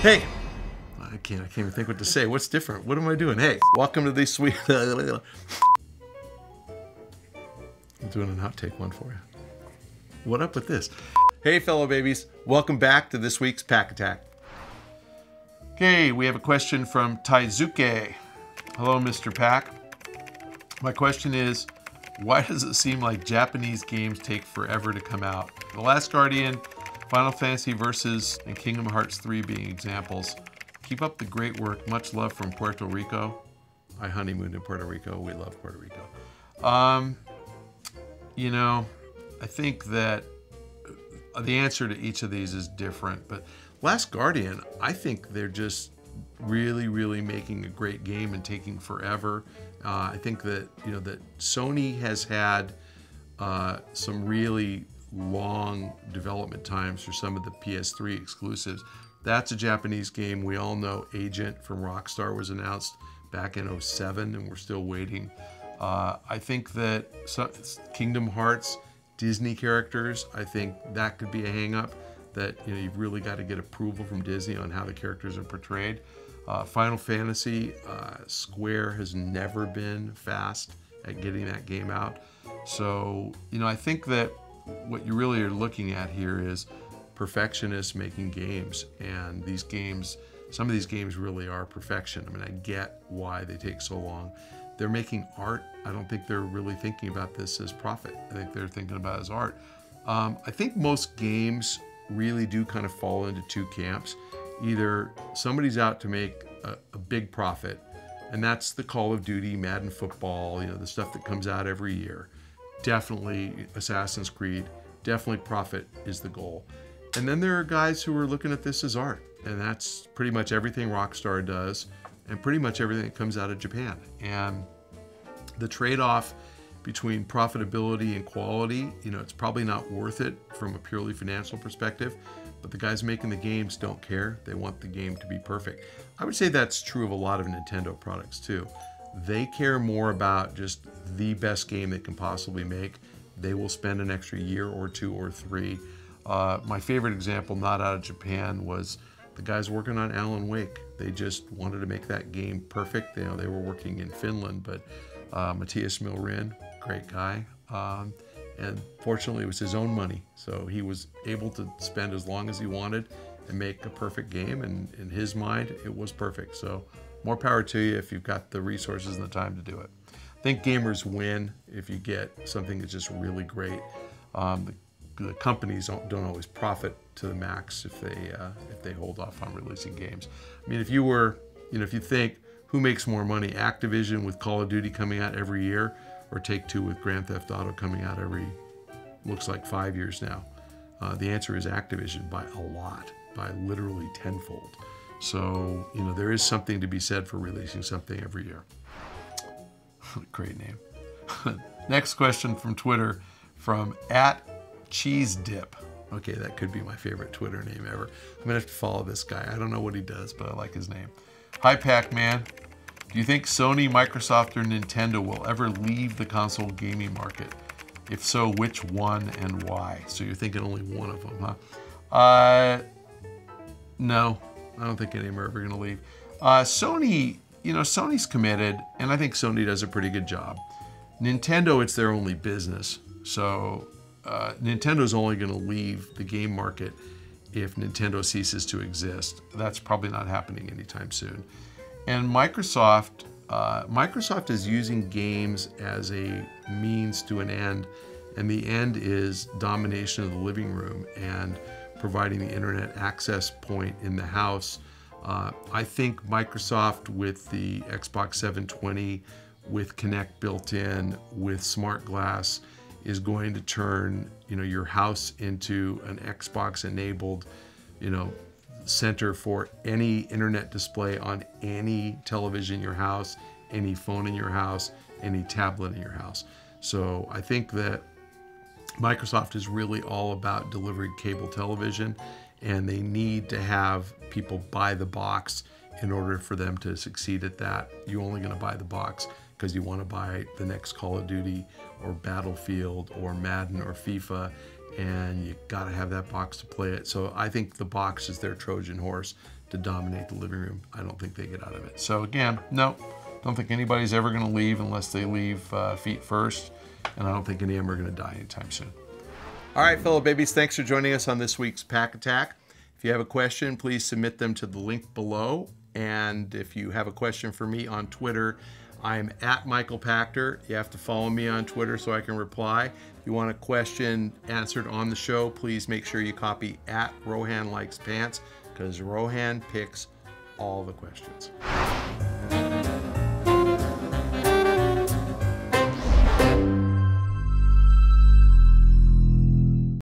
Hey, I can't even think what to say. What's different? What am I doing? Hey, welcome to the sweet. I'm doing an outtake one for you. What up with this? Hey, fellow babies, welcome back to this week's Pach-Attack. Okay, we have a question from Taizuke. Hello, Mr. Pack. My question is, why does it seem like Japanese games take forever to come out? The Last Guardian, Final Fantasy Versus, and Kingdom Hearts 3 being examples. Keep up the great work. Much love from Puerto Rico. I honeymooned in Puerto Rico. We love Puerto Rico. You know, I think that the answer to each of these is different, but Last Guardian, I think they're just really making a great game and taking forever. I think that, you know, that Sony has had some really long development times for some of the PS3 exclusives. That's a Japanese game. We all know Agent from Rockstar was announced back in 2007 and we're still waiting. I think that Kingdom Hearts, Disney characters, I think that could be a hang-up, that, you know, you've really got to get approval from Disney on how the characters are portrayed. Final Fantasy, Square has never been fast at getting that game out. So, you know, I think that what you really are looking at here is perfectionists making games, and these games, some of these games really are perfection. I mean, I get why they take so long. They're making art. I don't think they're really thinking about this as profit. I think they're thinking about it as art. I think most games really do kind of fall into two camps. Either somebody's out to make a big profit, and that's the Call of Duty, Madden football, you know, the stuff that comes out every year. Definitely Assassin's Creed, definitely profit is the goal. And then there are guys who are looking at this as art, and that's pretty much everything Rockstar does, and pretty much everything that comes out of Japan. And the trade-off between profitability and quality, you know, it's probably not worth it from a purely financial perspective, but the guys making the games don't care. They want the game to be perfect. I would say that's true of a lot of Nintendo products too. They care more about just the best game they can possibly make. They will spend an extra year or two or three. My favorite example, not out of Japan, was the guys working on Alan Wake. They just wanted to make that game perfect. You know, they were working in Finland, but Matthias Milrin, great guy. And fortunately it was his own money. So he was able to spend as long as he wanted and make a perfect game. And in his mind, it was perfect. So more power to you if you've got the resources and the time to do it. I think gamers win if you get something that's just really great. The companies don't always profit to the max if they hold off on releasing games. I mean, if you were, you know, if you think who makes more money, Activision with Call of Duty coming out every year, or Take-Two with Grand Theft Auto coming out every, looks like 5 years now? The answer is Activision by a lot, by literally tenfold. So, you know, there is something to be said for releasing something every year. Great name. Next question from Twitter, from @CheeseDip. Okay, that could be my favorite Twitter name ever. I'm gonna have to follow this guy. I don't know what he does, but I like his name. Hi, Pac-Man. Do you think Sony, Microsoft, or Nintendo will ever leave the console gaming market? If so, which one and why? So you're thinking only one of them, huh? No, I don't think any of them are ever gonna leave. Sony, you know, Sony's committed, and I think Sony does a pretty good job. Nintendo, it's their only business. So Nintendo's only gonna leave the game market if Nintendo ceases to exist. That's probably not happening anytime soon. And Microsoft is using games as a means to an end, and the end is domination of the living room and providing the internet access point in the house. I think Microsoft with the Xbox 720, with Kinect built in, with Smart Glass, is going to turn, you know, your house into an Xbox enabled, you know, center for any internet display on any television in your house, any phone in your house, any tablet in your house. So I think that Microsoft is really all about delivering cable television, and they need to have people buy the box in order for them to succeed at that. You're only going to buy the box because you want to buy the next Call of Duty or Battlefield or Madden or FIFA, and you got to have that box to play it. So I think the box is their Trojan horse to dominate the living room. I don't think they get out of it. So again, no, don't think anybody's ever gonna leave unless they leave feet first. And I don't think any of them are gonna die anytime soon. All right, fellow babies, thanks for joining us on this week's Pach-Attack. If you have a question, please submit them to the link below. And if you have a question for me on Twitter, I'm at Michael Pachter. You have to follow me on Twitter so I can reply. If you want a question answered on the show, please make sure you copy at Rohan Likes Pants, because Rohan picks all the questions.